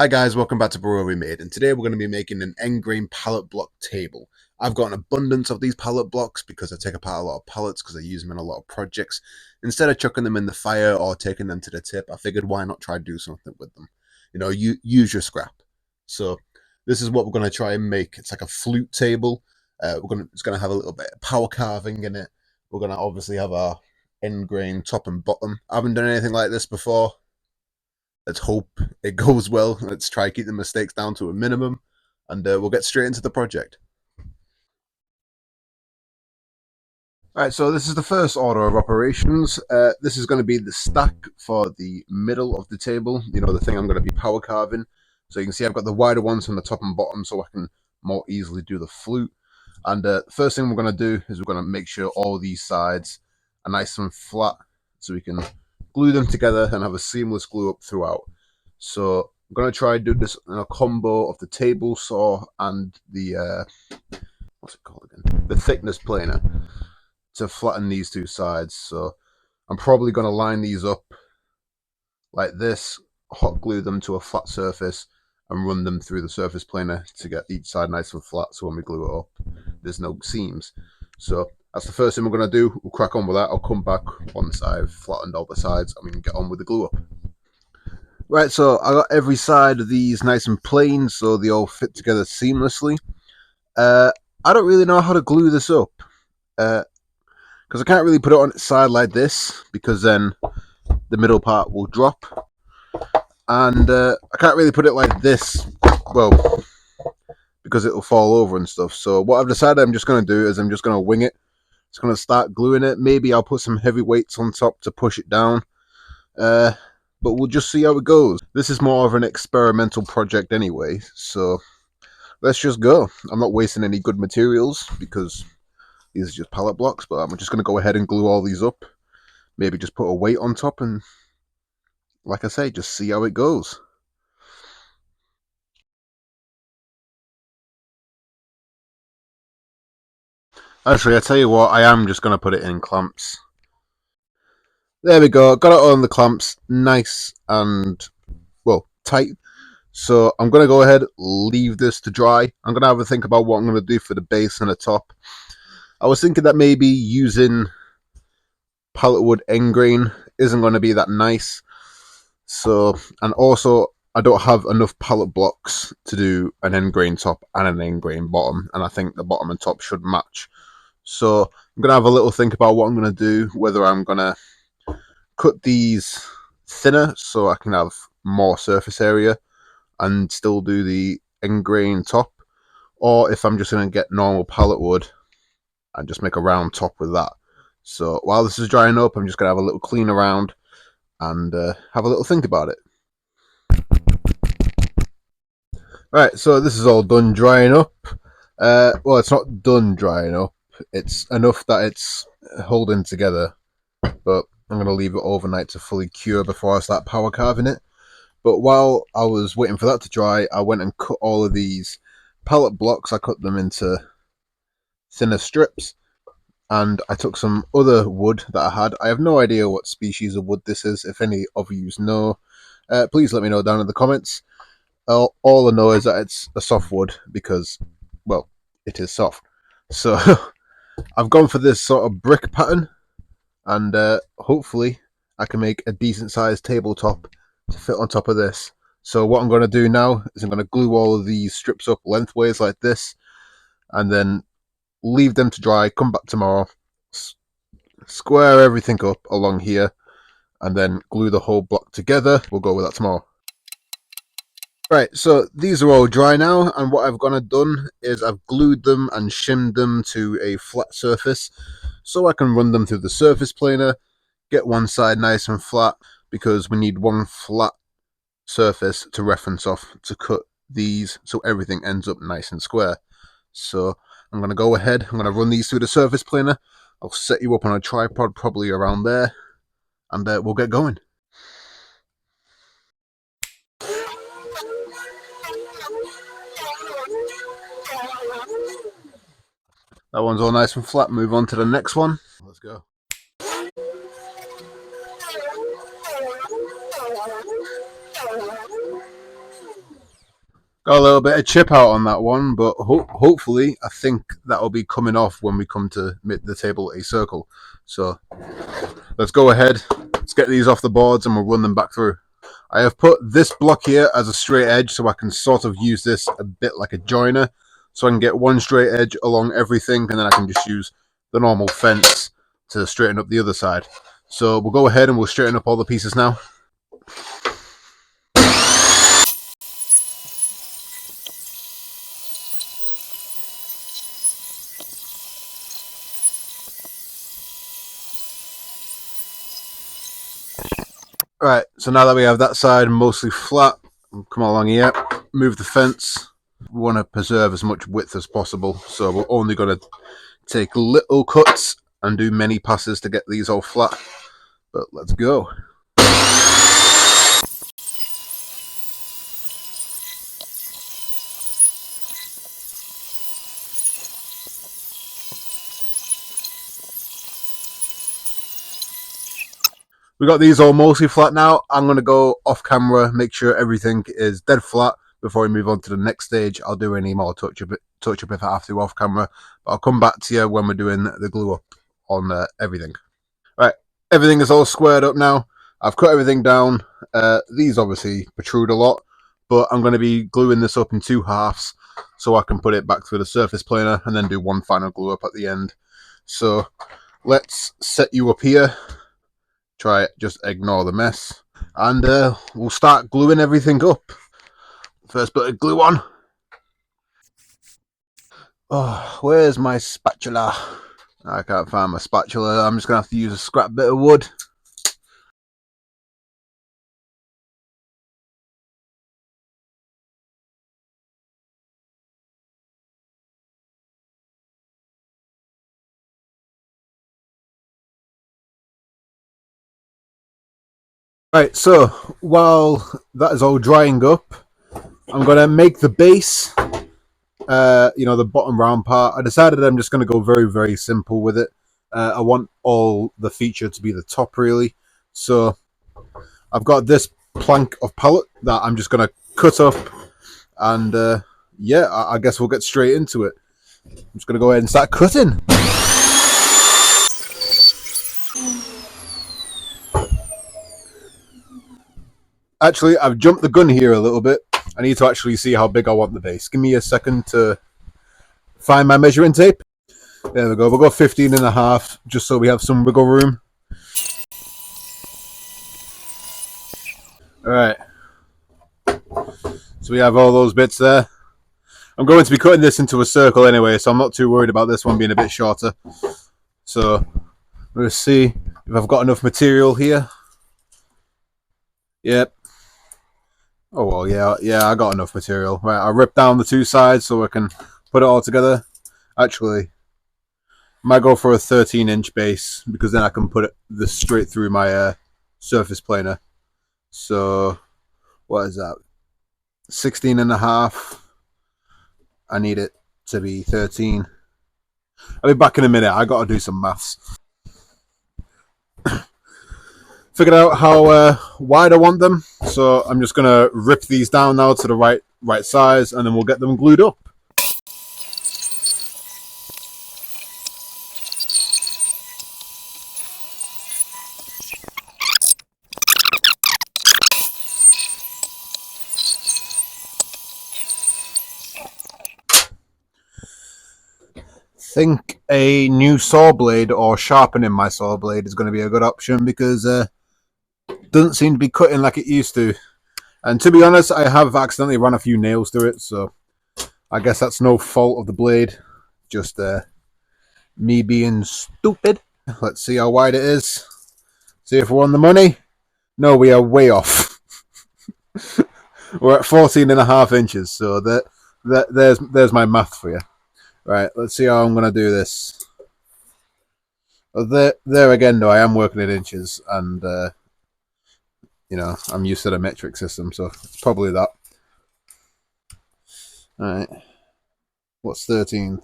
Hi guys, welcome back to Brewer We Made, and today we're going to be making an end grain pallet block table. I've got an abundance of these pallet blocks because I take apart a lot of pallets because I use them in a lot of projects. Instead of chucking them in the fire or taking them to the tip, I figured why not try to do something with them. You know, you use your scrap. So this is what we're going to try and make. It's like a flute table. It's going to have a little bit of power carving in it. We're going to obviously have our end grain top and bottom. I haven't done anything like this before. Let's hope it goes well. Let's try to keep the mistakes down to a minimum, and we'll get straight into the project. All right, so this is the first order of operations. This is going to be the stack for the middle of the table. You know, the thing I'm going to be power carving. So you can see I've got the wider ones from the top and bottom, so I can more easily do the flute. And the first thing we're going to do is we're going to make sure all these sides are nice and flat, so we can glue them together and have a seamless glue up throughout. So I'm going to try and do this in a combo of the table saw and the what's it called again? The thickness planer to flatten these two sides. So I'm probably going to line these up like this, hot glue them to a flat surface, and run them through the surface planer to get each side nice and flat, so when we glue it up there's no seams. So that's the first thing we're going to do. We'll crack on with that. I'll come back once I've flattened all the sides and we can get on with the glue up. Right, so I got every side of these nice and plain so they all fit together seamlessly. I don't really know how to glue this up because I can't really put it on its side like this because then the middle part will drop, and I can't really put it like this, well, because it'll fall over and stuff. So what I've decided I'm just going to do is I'm just going to wing it. Just going to start gluing it. Maybe I'll put some heavy weights on top to push it down. But we'll just see how it goes. This is more of an experimental project anyway, so let's just go. I'm not wasting any good materials because these are just pallet blocks, but I'm just going to go ahead and glue all these up. Maybe just put a weight on top and, like I say, just see how it goes. Actually, I tell you what, I am just going to put it in clamps. There we go, got it on the clamps, nice and, well, tight. So I'm going to go ahead, leave this to dry. I'm going to have a think about what I'm going to do for the base and the top. I was thinking that maybe using pallet wood end grain isn't going to be that nice. So, and also I don't have enough pallet blocks to do an end grain top and an end grain bottom, and I think the bottom and top should match. So I'm going to have a little think about what I'm going to do, whether I'm going to cut these thinner so I can have more surface area and still do the end grain top, or if I'm just going to get normal pallet wood and just make a round top with that. So while this is drying up, I'm just going to have a little clean around and have a little think about it. Right, so this is all done drying up. Well, it's not done drying up. It's enough that it's holding together, but I'm going to leave it overnight to fully cure before I start power carving it. But while I was waiting for that to dry, I went and cut all of these pallet blocks. I cut them into thinner strips, and I took some other wood that I had. I have no idea what species of wood this is. If any of you know, please let me know down in the comments. All I know is that it's a softwood because, well, it is soft. So I've gone for this sort of brick pattern, and hopefully I can make a decent sized tabletop to fit on top of this. So what I'm going to do now is I'm going to glue all of these strips up lengthways like this, and then leave them to dry, come back tomorrow, square everything up along here, and then glue the whole block together. We'll go with that tomorrow. Right, so these are all dry now, and what I've gone and done is I've glued them and shimmed them to a flat surface so I can run them through the surface planer, get one side nice and flat, because we need one flat surface to reference off to cut these so everything ends up nice and square. So I'm going to go ahead, I'm going to run these through the surface planer. I'll set you up on a tripod probably around there, and we'll get going. That one's all nice and flat. Move on to the next one. Let's go. Got a little bit of chip out on that one, but hopefully I think that'll be coming off when we come to make the table a circle. So let's go ahead, let's get these off the boards and we'll run them back through. I have put this block here as a straight edge so I can sort of use this a bit like a joiner. So I can get one straight edge along everything and then I can just use the normal fence to straighten up the other side. So we'll go ahead and we'll straighten up all the pieces now. Right, so now that we have that side mostly flat, we'll come along here, move the fence. We want to preserve as much width as possible, so we're only going to take little cuts and do many passes to get these all flat. But let's go. We got these all mostly flat now. I'm going to go off camera, make sure everything is dead flat before we move on to the next stage. I'll do any more touch up if I have to off camera. But I'll come back to you when we're doing the glue up on everything. Right, everything is all squared up now. I've cut everything down. These obviously protrude a lot, but I'm going to be gluing this up in 2 halves so I can put it back through the surface planer and then do one final glue up at the end. So let's set you up here. Try it, just ignore the mess. And we'll start gluing everything up. First bit of glue on. Oh, where's my spatula? I can't find my spatula. I'm just going to have to use a scrap bit of wood. Right, so while that is all drying up, I'm going to make the base, the bottom round part. I decided I'm just going to go very, very simple with it. I want all the feature to be the top, really. So I've got this plank of pallet that I'm just going to cut up. And I guess we'll get straight into it. I'm just going to go ahead and start cutting. Actually, I've jumped the gun here a little bit. I need to actually see how big I want the base. Give me a second to find my measuring tape. There we go. We'll go 15.5 just so we have some wiggle room. Alright. So we have all those bits there. I'm going to be cutting this into a circle anyway, so I'm not too worried about this one being a bit shorter. So let's see if I've got enough material here. Yep. Oh well, yeah, I got enough material. Right, I ripped down the 2 sides so I can put it all together. Actually, I might go for a 13-inch base because then I can put this straight through my surface planer. So, what is that? 16.5. I need it to be 13. I'll be back in a minute. I got to do some maths. Figured out how wide I want them, so I'm just gonna rip these down now to the right size, and then we'll get them glued up. Think a new saw blade or sharpening my saw blade is going to be a good option because it doesn't seem to be cutting like it used to. And to be honest, I have accidentally run a few nails through it, so I guess that's no fault of the blade. Just me being stupid. Let's see how wide it is. See if we're on the money. No, we are way off. We're at 14.5 inches, so there's my math for you. Right, let's see how I'm going to do this. There again, though, I am working in inches, and I'm used to the metric system, so it's probably that. Alright. What's 13?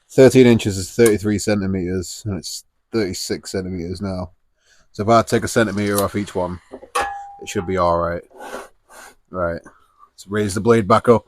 13 inches is 33 centimeters, and it's 36 centimeters now. So if I take a centimeter off each one, it should be alright. Right. Let's raise the blade back up.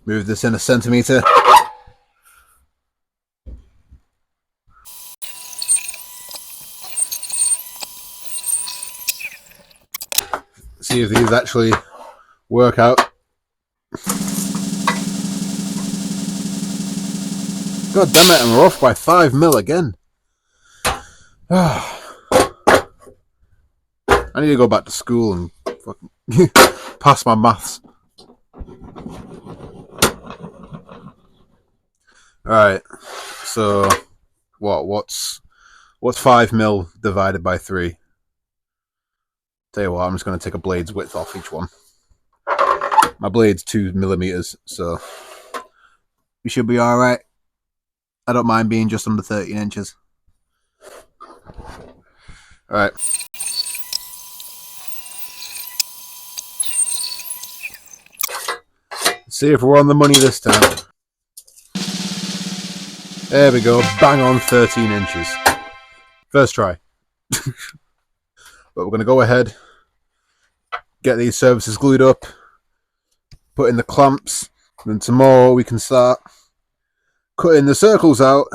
Move this in a centimeter. See if these actually work out. God damn it, and we're off by 5 mil again. I need to go back to school and fucking pass my maths. Alright, so what's 5 mil divided by 3? Tell you what, I'm just going to take a blade's width off each one. My blade's 2 millimeters, so we should be alright. I don't mind being just under 13 inches. Alright. See if we're on the money this time. There we go, bang on 13 inches. First try. But we're going to go ahead, get these surfaces glued up, put in the clamps, and then tomorrow we can start cutting the circles out,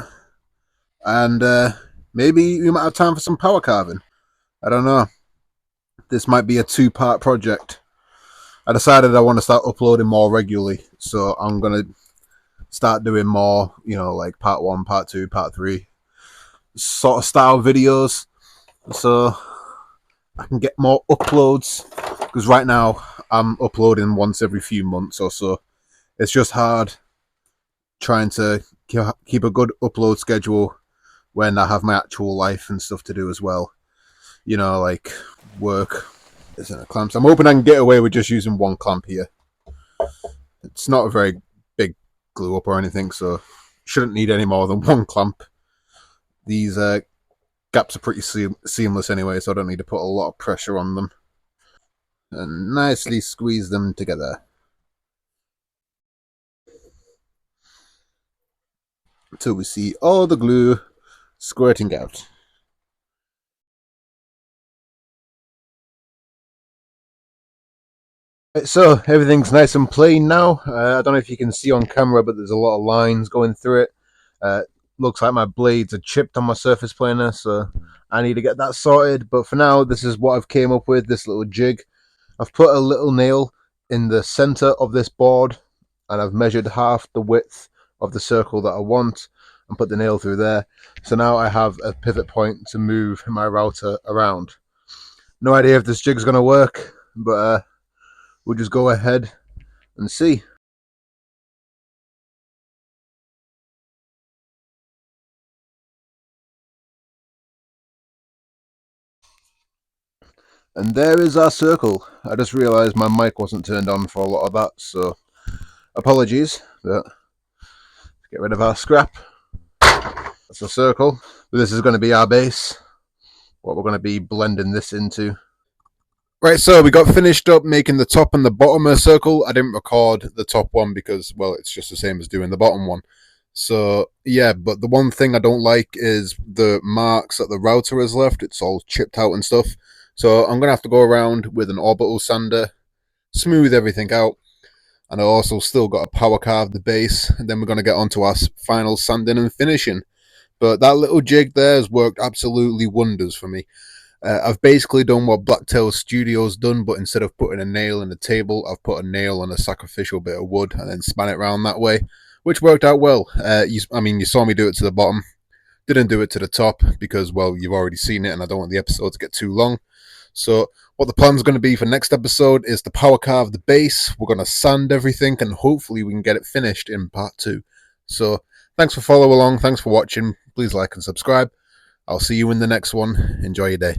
and maybe we might have time for some power carving. I don't know. This might be a 2-part project. I decided I want to start uploading more regularly, so I'm going to start doing more, like part 1, part 2, part 3 sort of style videos, so I can get more uploads, because right now I'm uploading once every few months or so. It's just hard trying to keep a good upload schedule when I have my actual life and stuff to do as well. Like work. Isn't a clamps. I'm hoping I can get away with just using 1 clamp here. It's not a very big glue up or anything, so shouldn't need any more than 1 clamp. These gaps are pretty seamless anyway, so I don't need to put a lot of pressure on them. And nicely squeeze them together until we see all the glue squirting out. So everything's nice and plain now. I don't know if you can see on camera, but there's a lot of lines going through it. Looks like my blades are chipped on my surface planer, so I need to get that sorted. But for now, this is what I've came up with, this little jig. I've put a little nail in the center of this board, and I've measured half the width of the circle that I want and put the nail through there. So now I have a pivot point to move my router around. No idea if this jig's going to work, but we'll just go ahead and see. And there is our circle. I just realised my mic wasn't turned on for a lot of that, so apologies. But get rid of our scrap. That's a circle. But this is going to be our base. What we're going to be blending this into. Right, so we got finished up making the top and the bottom of a circle. I didn't record the top one because, well, it's just the same as doing the bottom one. So, yeah, but the one thing I don't like is the marks that the router has left. It's all chipped out and stuff. So I'm going to have to go around with an orbital sander, smooth everything out. And I also still got to power carve the base. And then we're going to get onto our final sanding and finishing. But that little jig there has worked absolutely wonders for me. I've basically done what Blacktail Studios done, but instead of putting a nail in the table, I've put a nail on a sacrificial bit of wood and then span it around that way, which worked out well. You saw me do it to the bottom. Didn't do it to the top because, well, you've already seen it and I don't want the episode to get too long. So what the plan's going to be for next episode is to power carve the base. We're going to sand everything and hopefully we can get it finished in part 2. So thanks for following along. Thanks for watching. Please like and subscribe. I'll see you in the next one. Enjoy your day.